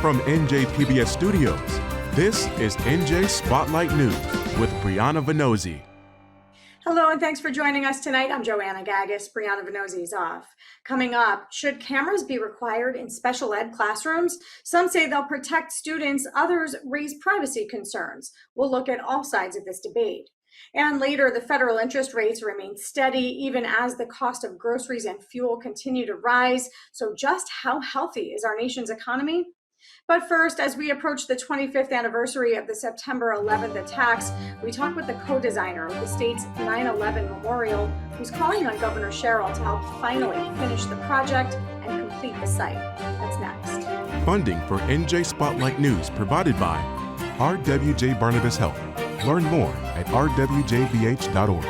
From NJ PBS Studios, this is NJ Spotlight News with Brianna Venozzi. Hello, and thanks for joining us tonight. I'm Joanna Gaggis. Brianna Venozzi's off. Coming up, should cameras be required in special ed classrooms? Some say they'll protect students, others raise privacy concerns. We'll look at all sides of this debate. And later, the federal interest rates remain steady, even as the cost of groceries and fuel continue to rise. So just how healthy is our nation's economy? But first, as we approach the 25th anniversary of the September 11th attacks, we talk with the co-designer of the state's 9/11 memorial, who's calling on Governor Sherrill to help finally finish the project and complete the site. That's next. Funding for NJ Spotlight News provided by RWJ Barnabas Health. Learn more at rwjbh.org.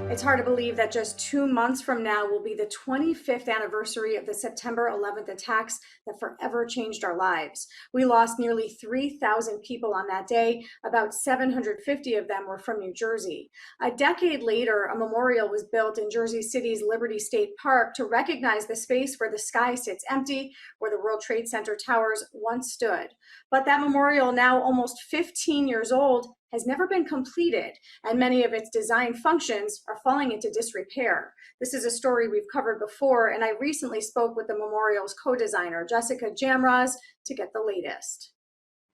It's hard to believe that just 2 months from now will be the 25th anniversary of the September 11th attacks that forever changed our lives. We lost nearly 3,000 people on that day. About 750 of them were from New Jersey. A decade later, a memorial was built in Jersey City's Liberty State Park to recognize the space where the sky sits empty, where the World Trade Center towers once stood. But that memorial, now almost 15 years old, has never been completed, and many of its design functions are falling into disrepair. This is a story we've covered before, and I recently spoke with the memorial's co-designer, Jessica Jamraz, to get the latest.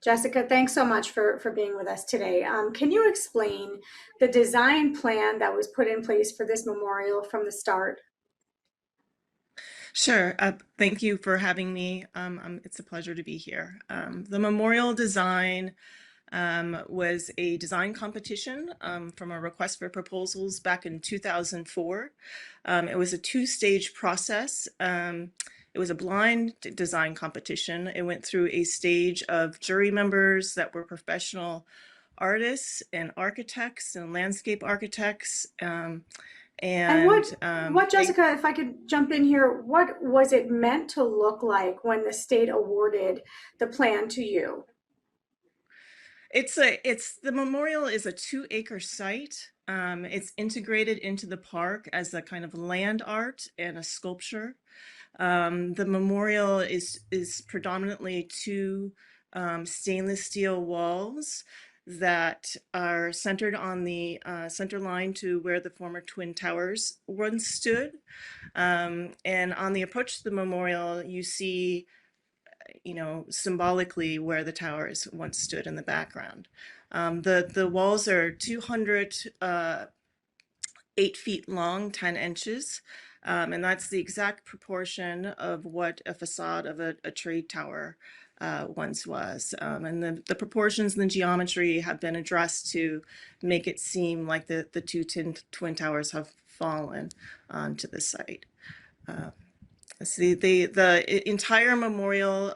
Jessica, thanks so much for being with us today. Can you explain the design plan that was put in place for this memorial from the start? Sure. Thank you for having me. It's a pleasure to be here. The memorial design was a design competition from a request for proposals back in 2004. It was a two-stage process. It was a blind design competition. It went through a stage of jury members that were professional artists and architects and landscape architects. And what, Jessica, if I could jump in here, what was it meant to look like when the state awarded the plan to you? The memorial is a 2-acre site. It's integrated into the park as a kind of land art and a sculpture. The memorial is predominantly two stainless steel walls that are centered on the center line to where the former Twin Towers once stood. And on the approach to the memorial, you see symbolically where the towers once stood in the background. The walls are 208 feet long, 10 inches, and that's the exact proportion of what a facade of a trade tower once was. And the proportions and the geometry have been addressed to make it seem like the two twin towers have fallen onto the site. The entire memorial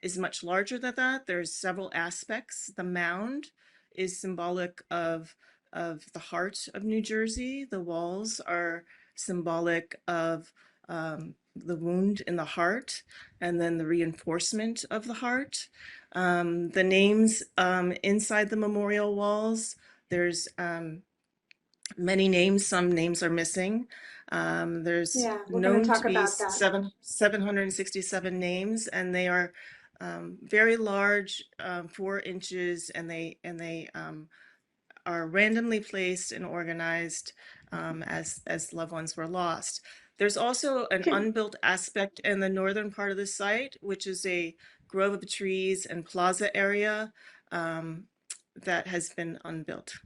is much larger than that. There's several aspects. The mound is symbolic of the heart of New Jersey. The walls are symbolic of the wound in the heart, and then the reinforcement of the heart. The names inside the memorial walls, there's many names. Some names are missing. There's known to be 767 names, and they are very large, 4 inches, and they are randomly placed and organized as loved ones were lost. There's also an unbuilt aspect in the northern part of the site, which is a grove of trees and plaza area that has been unbuilt.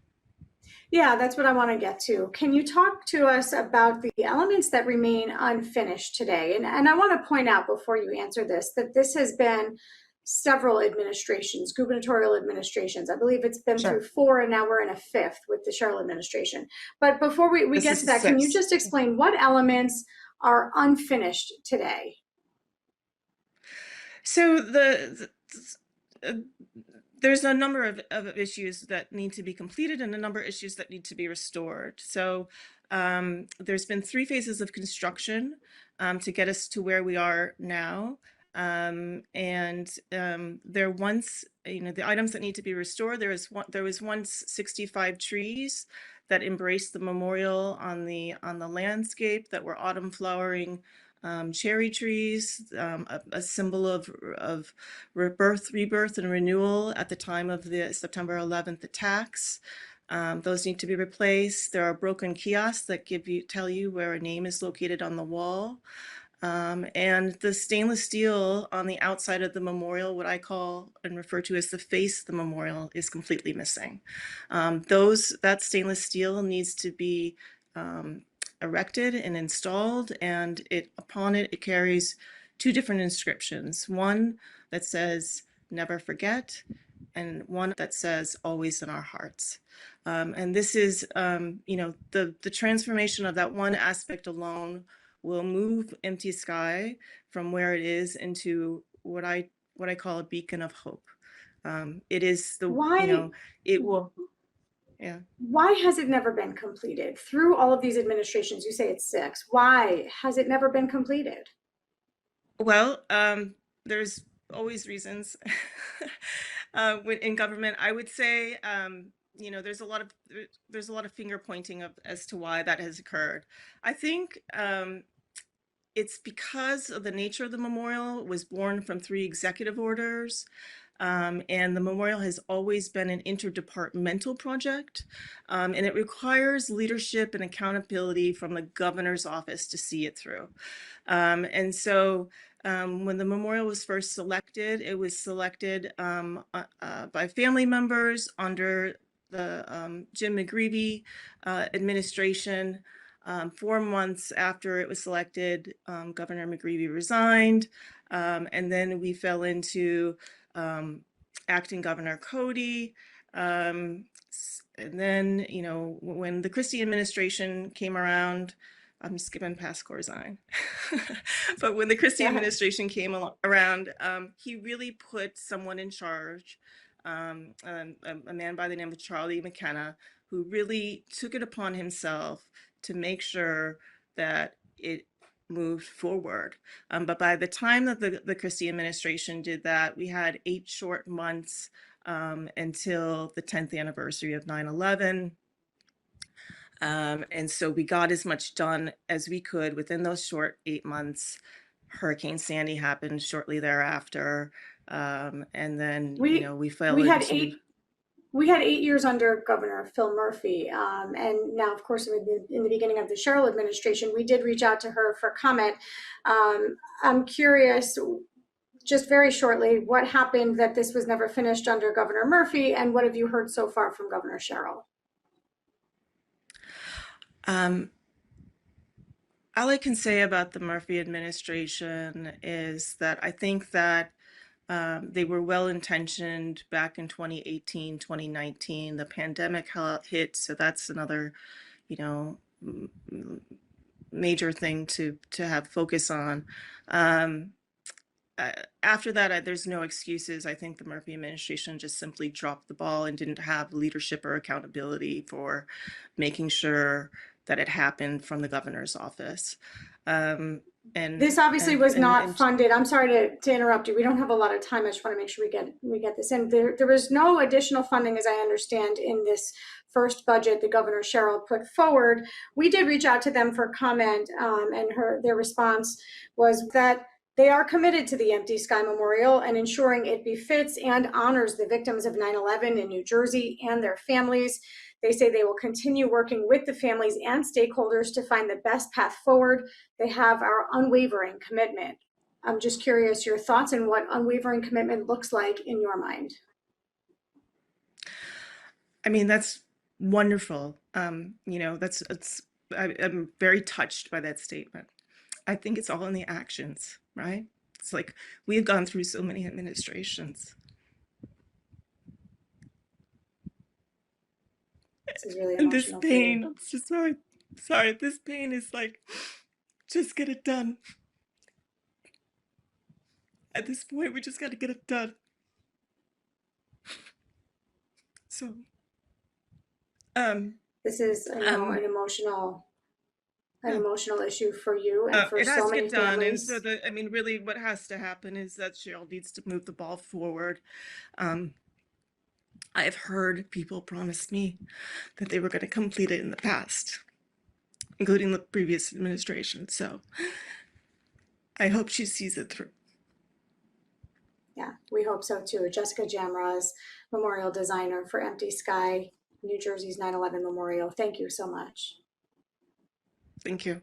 Yeah, that's what I want to get to. Can you talk to us about the elements that remain unfinished today? And I want to point out before you answer this, that this has been several administrations, gubernatorial administrations. I believe it's been through 4, and now we're in a 5th with the Sherrill administration. But before we get to that, can you just explain what elements are unfinished today? So there's a number of issues that need to be completed and a number of issues that need to be restored. So there's been 3 phases of construction to get us to where we are now. There once, the items that need to be restored, there was once 65 trees that embraced the memorial on the landscape that were autumn flowering cherry trees, a symbol of rebirth, rebirth, and renewal at the time of the September 11th attacks. Those need to be replaced. There are broken kiosks that tell you where a name is located on the wall. And the stainless steel on the outside of the memorial, what I call and refer to as the face of the memorial, is completely missing. That stainless steel needs to be erected and installed, and upon it carries two different inscriptions. One that says "Never forget," and one that says "Always in our hearts." And this is, the transformation of that one aspect alone will move Empty Sky from where it is into what I call a beacon of hope. It is Why? It will, yeah. Why has it never been completed? Through all of these administrations, you say it's 6. Why has it never been completed? Well, there's always reasons in government. I would say, there's a lot of finger pointing as to why that has occurred. I think it's because of the nature of the memorial. It was born from 3 executive orders. And the memorial has always been an interdepartmental project, and it requires leadership and accountability from the governor's office to see it through. And so when the memorial was first selected, it was selected by family members under the Jim McGreevey administration. 4 months after it was selected, Governor McGreevey resigned, and then we fell into acting Governor Cody. And then, when the Christie administration came around, I'm skipping past Corzine, but when the Christie administration came around, he really put someone in charge, a man by the name of Charlie McKenna, who really took it upon himself to make sure that it moved forward. But by the time that the Christie administration did that, we had 8 short months until the 10th anniversary of 9/11. And so we got as much done as we could within those short 8 months. Hurricane Sandy happened shortly thereafter. And then, we fell into... We had 8 years under Governor Phil Murphy. And now, of course, in the beginning of the Sherrill administration, we did reach out to her for comment. I'm curious, just very shortly, what happened that this was never finished under Governor Murphy, and what have you heard so far from Governor Sherrill? All I can say about the Murphy administration is that I think that they were well-intentioned back in 2018, 2019. The pandemic hit, so that's another, major thing to have focus on. After that, there's no excuses. I think the Murphy administration just simply dropped the ball and didn't have leadership or accountability for making sure that it happened from the governor's office. And this obviously was not funded. I'm sorry to interrupt you. We don't have a lot of time. I just want to make sure we get this in. There was no additional funding, as I understand, in this first budget the Governor Sherrill put forward. We did reach out to them for comment, and their response was that they are committed to the Empty Sky Memorial and ensuring it befits and honors the victims of 9/11 in New Jersey and their families. They say they will continue working with the families and stakeholders to find the best path forward. They have our unwavering commitment. I'm just curious your thoughts on what unwavering commitment looks like in your mind. I mean, that's wonderful. I'm very touched by that statement. I think it's all in the actions, right? It's like we've gone through so many administrations. This is really and this pain, I'm just sorry, this pain is like, just get it done. At this point, we just got to get it done. So, this is an emotional issue for you and for so many families. And so really what has to happen is that Cheryl needs to move the ball forward. I've heard people promise me that they were going to complete it in the past, including the previous administration. So I hope she sees it through. Yeah, we hope so too. Jessica Jamraz, memorial designer for Empty Sky, New Jersey's 9/11 Memorial. Thank you so much. Thank you.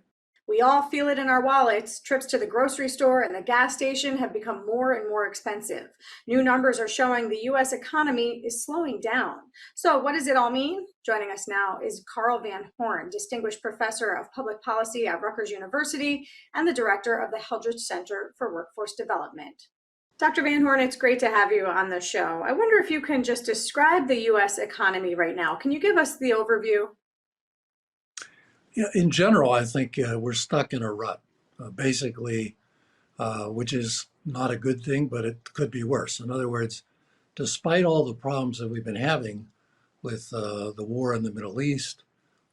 We all feel it in our wallets. Trips to the grocery store and the gas station have become more and more expensive. New numbers are showing the US economy is slowing down. So, what does it all mean? Joining us now is Carl Van Horn, Distinguished Professor of Public Policy at Rutgers University and the Director of the Heldrich Center for Workforce Development. Dr. Van Horn, it's great to have you on the show. I wonder if you can just describe the US economy right now. Can you give us the overview? Yeah, in general, I think we're stuck in a rut, basically, which is not a good thing, but it could be worse. In other words, despite all the problems that we've been having with the war in the Middle East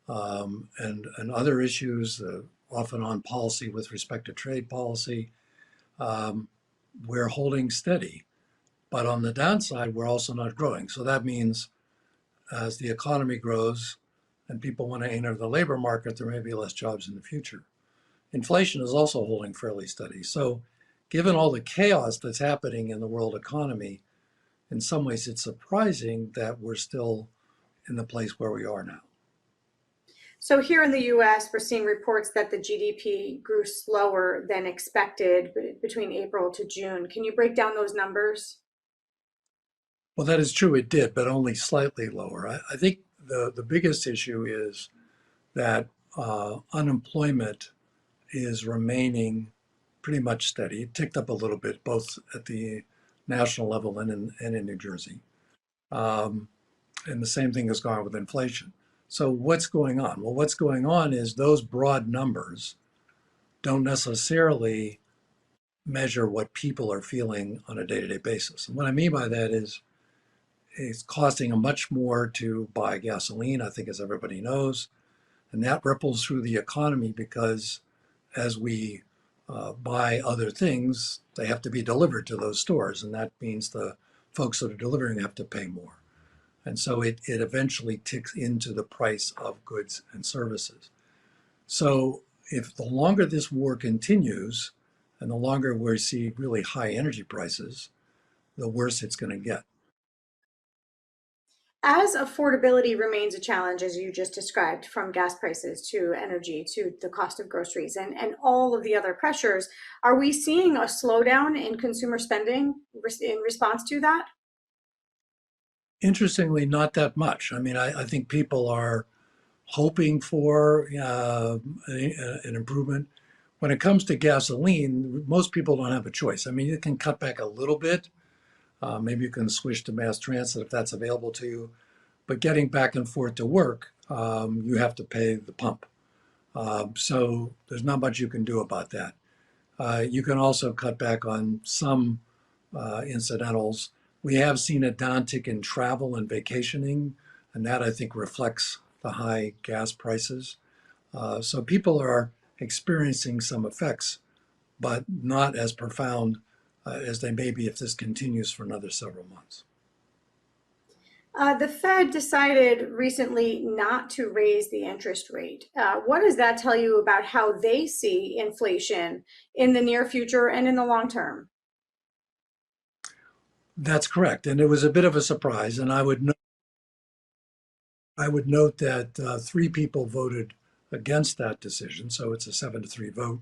and other issues, often on policy with respect to trade policy, we're holding steady. But on the downside, we're also not growing. So that means as the economy grows, and people want to enter the labor market, there may be less jobs in the future. Inflation is also holding fairly steady. So given all the chaos that's happening in the world economy, in some ways it's surprising that we're still in the place where we are now. So here in the US, we're seeing reports that the GDP grew slower than expected between April to June. Can you break down those numbers? Well, that is true, it did, but only slightly lower. I think the biggest issue is that unemployment is remaining pretty much steady. It ticked up a little bit, both at the national level and in New Jersey. And the same thing is going on with inflation. So what's going on? Well, what's going on is those broad numbers don't necessarily measure what people are feeling on a day-to-day basis. And what I mean by that is it's costing them much more to buy gasoline, I think, as everybody knows. And that ripples through the economy because as we buy other things, they have to be delivered to those stores. And that means the folks that are delivering have to pay more. And so it eventually ticks into the price of goods and services. So if the longer this war continues and the longer we see really high energy prices, the worse it's going to get. As affordability remains a challenge, as you just described, from gas prices to energy to the cost of groceries and all of the other pressures, are we seeing a slowdown in consumer spending in response to that? Interestingly, not that much. I mean, I think people are hoping for an improvement. When it comes to gasoline, most people don't have a choice. I mean, you can cut back a little bit. Maybe you can switch to mass transit if that's available to you. But getting back and forth to work, you have to pay the pump. So there's not much you can do about that. You can also cut back on some incidentals. We have seen a downtick in travel and vacationing, and that I think reflects the high gas prices. So people are experiencing some effects, but not as profound as they may be if this continues for another several months. The Fed decided recently not to raise the interest rate. What does that tell you about how they see inflation in the near future and in the long term? That's correct. And it was a bit of a surprise. And I would note that 3 people voted against that decision. So it's a 7-3 vote.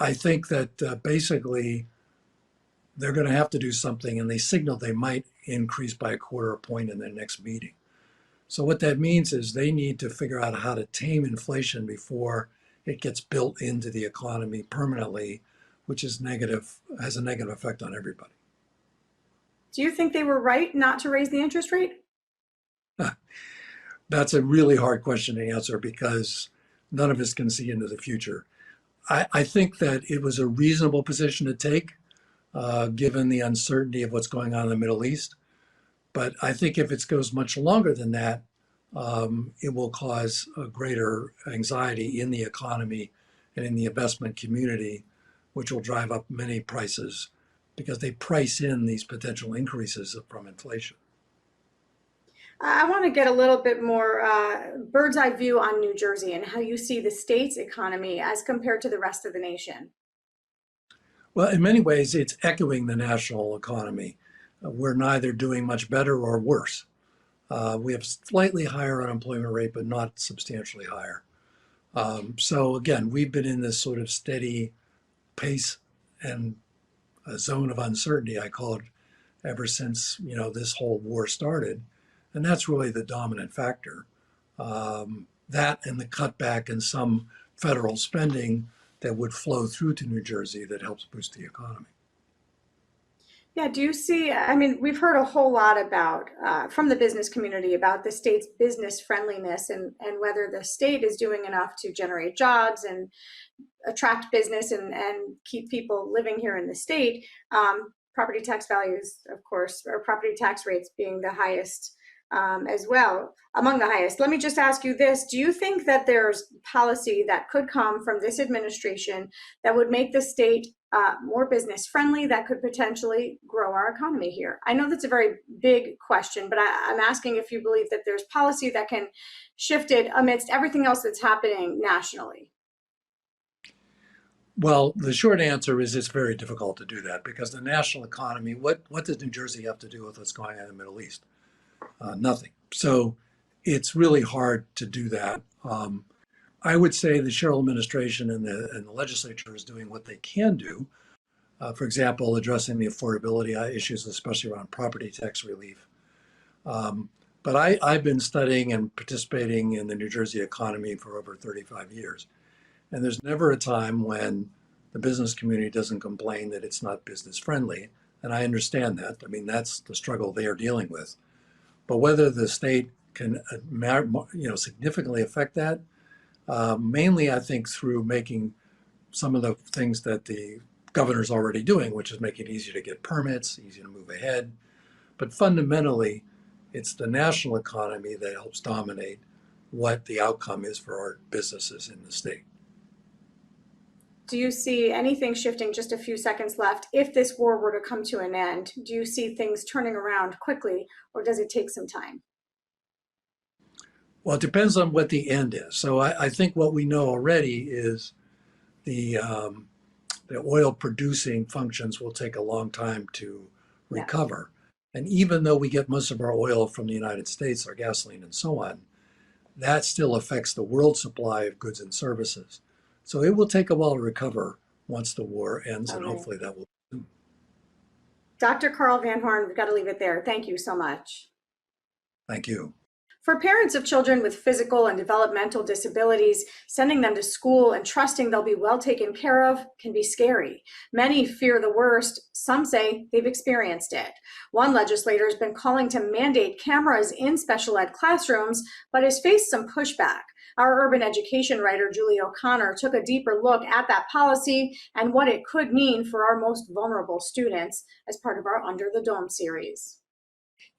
I think that basically they're going to have to do something, and they signaled they might increase by 1/4 point in their next meeting. So what that means is they need to figure out how to tame inflation before it gets built into the economy permanently, which is negative, has a negative effect on everybody. Do you think they were right not to raise the interest rate? That's a really hard question to answer because none of us can see into the future. I think that it was a reasonable position to take, given the uncertainty of what's going on in the Middle East. But I think if it goes much longer than that, it will cause a greater anxiety in the economy and in the investment community, which will drive up many prices because they price in these potential increases from inflation. I want to get a little bit more bird's eye view on New Jersey and how you see the state's economy as compared to the rest of the nation. Well, in many ways, it's echoing the national economy. We're neither doing much better or worse. We have slightly higher unemployment rate, but not substantially higher. So again, we've been in this sort of steady pace and a zone of uncertainty, I call it, ever since this whole war started, and that's really the dominant factor. That and the cutback in some federal spending that would flow through to New Jersey that helps boost the economy. Yeah, do you see, I mean, we've heard a whole lot about, from the business community about the state's business friendliness and whether the state is doing enough to generate jobs and attract business and keep people living here in the state. Property tax values, of course, or property tax rates being the highest as well, among the highest. Let me just ask you this. Do you think that there's policy that could come from this administration that would make the state more business friendly, that could potentially grow our economy here? I know that's a very big question, but I'm asking if you believe that there's policy that can shift it amidst everything else that's happening nationally. Well, the short answer is it's very difficult to do that because the national economy, what does New Jersey have to do with what's going on in the Middle East? Nothing. So it's really hard to do that. I would say the Sherrill administration and the legislature is doing what they can do. For example, addressing the affordability issues, especially around property tax relief. But I've been studying and participating in the New Jersey economy for over 35 years. And there's never a time when the business community doesn't complain that it's not business friendly. And I understand that. I mean, that's the struggle they are dealing with. But whether the state can significantly affect that, mainly I think through making some of the things that the governor's already doing, which is making it easier to get permits, easier to move ahead. But fundamentally, it's the national economy that helps dominate what the outcome is for our businesses in the state. Do you see anything shifting, just a few seconds left, if this war were to come to an end? Do you see things turning around quickly, or does it take some time? Well, it depends on what the end is. So I think what we know already is the oil producing functions will take a long time to recover. Yeah. And even though we get most of our oil from the United States, our gasoline and so on, that still affects the world supply of goods and services. So it will take a while to recover once the war ends, and hopefully that will. Dr. Carl Van Horn, we've got to leave it there. Thank you so much. Thank you. For parents of children with physical and developmental disabilities, sending them to school and trusting they'll be well taken care of can be scary. Many fear the worst. Some say they've experienced it. One legislator has been calling to mandate cameras in special ed classrooms, but has faced some pushback. Our urban education writer, Julie O'Connor, took a deeper look at that policy and what it could mean for our most vulnerable students as part of our Under the Dome series.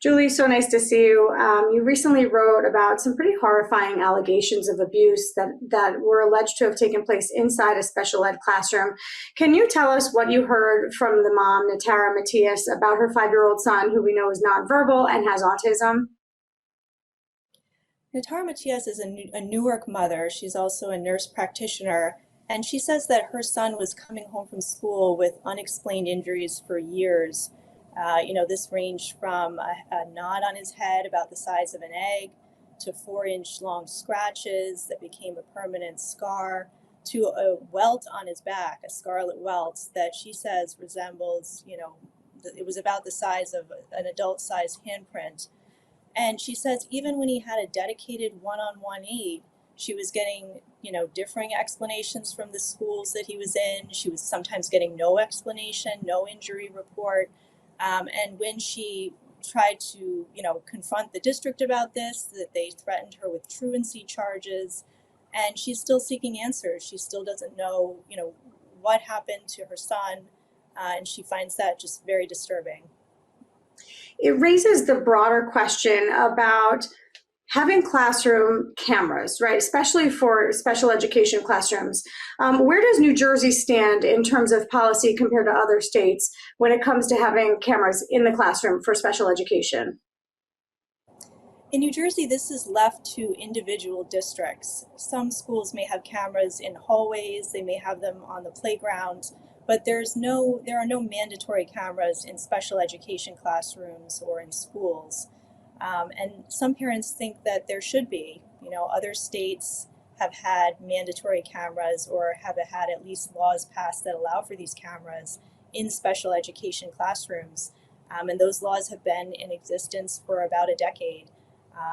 Julie, so nice to see you. You recently wrote about some pretty horrifying allegations of abuse that were alleged to have taken place inside a special ed classroom. Can you tell us what you heard from the mom, Natara Matias, about her 5-year-old son, who we know is nonverbal and has autism? Natara Matias is a Newark mother. She's also a nurse practitioner, and she says that her son was coming home from school with unexplained injuries for years. This ranged from a knot on his head about the size of an egg to 4-inch long scratches that became a permanent scar to a welt on his back, a scarlet welt that she says resembles, it was about the size of an adult-sized handprint. And she says even when he had a dedicated one-on-one aide, she was getting, differing explanations from the schools that he was in. She was sometimes getting no explanation, no injury report. And when she tried to, confront the district about this, that they threatened her with truancy charges, and she's still seeking answers. She still doesn't know, what happened to her son, and she finds that just very disturbing. It raises the broader question about having classroom cameras, right? Especially for special education classrooms. Where does New Jersey stand in terms of policy compared to other states when it comes to having cameras in the classroom for special education? In New Jersey, this is left to individual districts. Some schools may have cameras in hallways, they may have them on the playground, but there are no mandatory cameras in special education classrooms or in schools. And some parents think that there should be. You know, other states have had mandatory cameras or have had at least laws passed that allow for these cameras in special education classrooms. And those laws have been in existence for about a decade.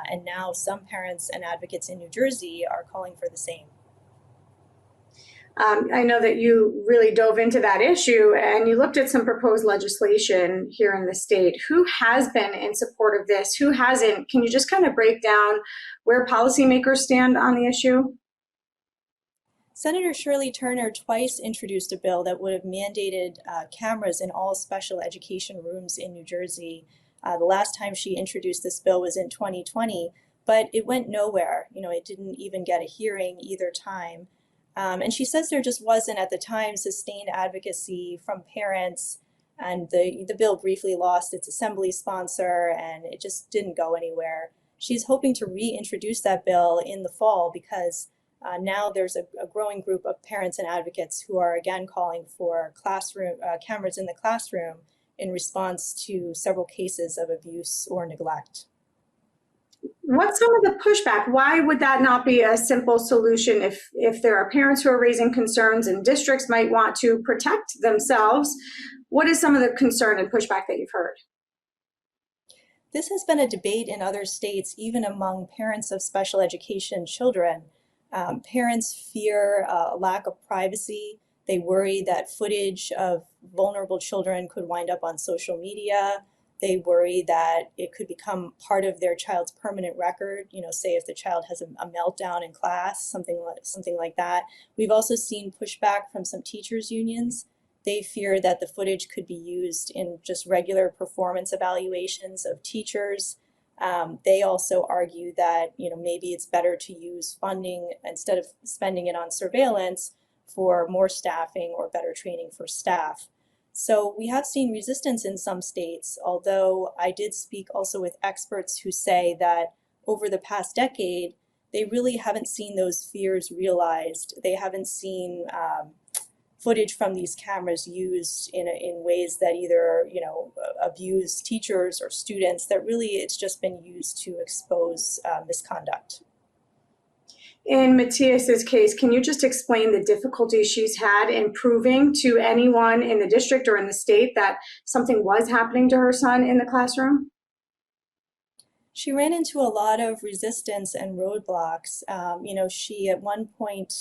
And now some parents and advocates in New Jersey are calling for the same. I know that you really dove into that issue and you looked at some proposed legislation here in the state. Who has been in support of this? Who hasn't? Can you just kind of break down where policymakers stand on the issue? Senator Shirley Turner twice introduced a bill that would have mandated cameras in all special education rooms in New Jersey. The last time she introduced this bill was in 2020, but it went nowhere. You know, it didn't even get a hearing either time. And she says there just wasn't at the time sustained advocacy from parents, and the bill briefly lost its assembly sponsor and it just didn't go anywhere. She's hoping to reintroduce that bill in the fall because now there's a growing group of parents and advocates who are again calling for classroom cameras in the classroom in response to several cases of abuse or neglect. What's some of the pushback? Why would that not be a simple solution if there are parents who are raising concerns and districts might want to protect themselves? What is some of the concern and pushback that you've heard? This has been a debate in other states, even among parents of special education children. Parents fear a lack of privacy. They worry that footage of vulnerable children could wind up on social media. They worry that it could become part of their child's permanent record. You know, say if the child has a meltdown in class, something like that. We've also seen pushback from some teachers' unions. They fear that the footage could be used in just regular performance evaluations of teachers. They also argue that, you know, maybe it's better to use funding instead of spending it on surveillance for more staffing or better training for staff. So we have seen resistance in some states, although I did speak also with experts who say that over the past decade, they really haven't seen those fears realized. They haven't seen footage from these cameras used in ways that either, you know, abuse teachers or students, that really it's just been used to expose misconduct. In Matthias's case, can you just explain the difficulties she's had in proving to anyone in the district or in the state that something was happening to her son in the classroom? She ran into a lot of resistance and roadblocks. You know, she at one point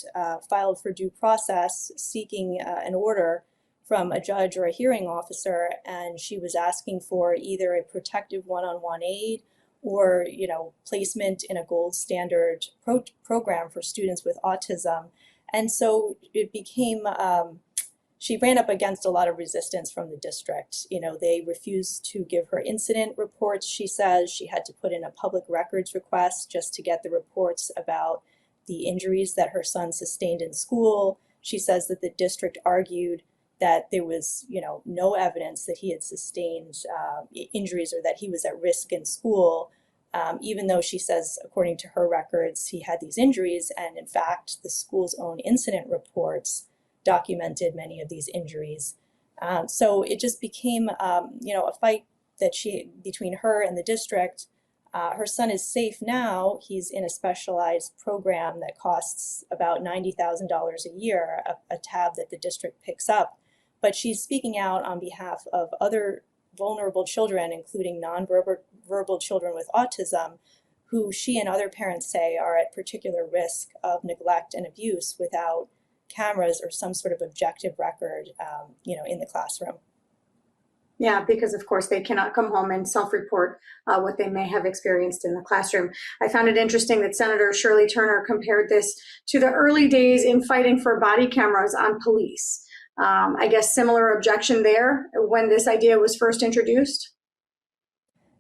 filed for due process seeking an order from a judge or a hearing officer, and she was asking for either a protective one-on-one aid or, you know, placement in a gold standard program for students with autism. And so it became, she ran up against a lot of resistance from the district. You know, they refused to give her incident reports, she says. She had to put in a public records request just to get the reports about the injuries that her son sustained in school. She says that the district argued that there was, you know, no evidence that he had sustained injuries or that he was at risk in school, even though she says, according to her records, he had these injuries. And in fact, the school's own incident reports documented many of these injuries. So it just became, you know, a fight that between her and the district. Her son is safe now. He's in a specialized program that costs about $90,000 a year, a tab that the district picks up. But she's speaking out on behalf of other vulnerable children, including non-verbal children with autism, who she and other parents say are at particular risk of neglect and abuse without cameras or some sort of objective record, you know, in the classroom. Yeah, because of course they cannot come home and self-report what they may have experienced in the classroom. I found it interesting that Senator Shirley Turner compared this to the early days in fighting for body cameras on police. I guess similar objection there when this idea was first introduced?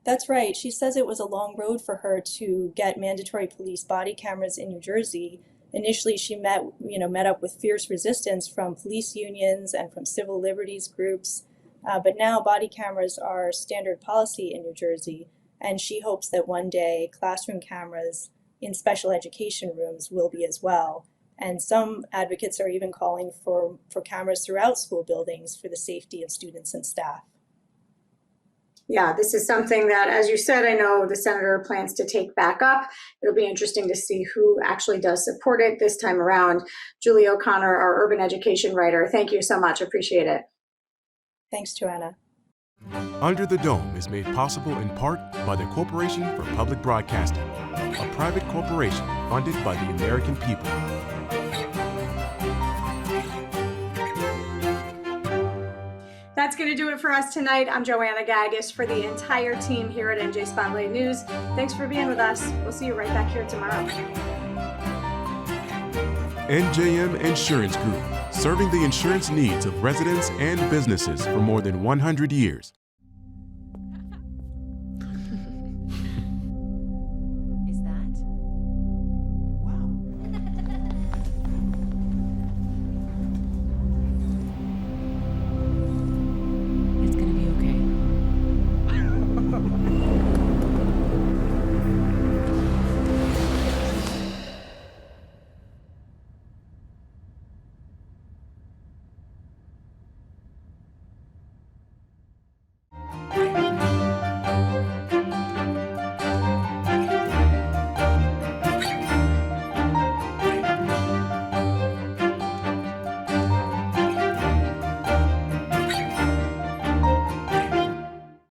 That's right. She says it was a long road for her to get mandatory police body cameras in New Jersey. Initially, she met up with fierce resistance from police unions and from civil liberties groups. But now body cameras are standard policy in New Jersey. And she hopes that one day classroom cameras in special education rooms will be as well. And some advocates are even calling for cameras throughout school buildings for the safety of students and staff. Yeah, this is something that, as you said, I know the senator plans to take back up. It'll be interesting to see who actually does support it this time around. Julie O'Connor, our urban education writer, thank you so much. Appreciate it. Thanks, Joanna. Under the Dome is made possible in part by the Corporation for Public Broadcasting, a private corporation funded by the American people. That's going to do it for us tonight. I'm Joanna Gagis for the entire team here at NJ Spotlight News. Thanks for being with us. We'll see you right back here tomorrow. NJM Insurance Group, serving the insurance needs of residents and businesses for more than 100 years.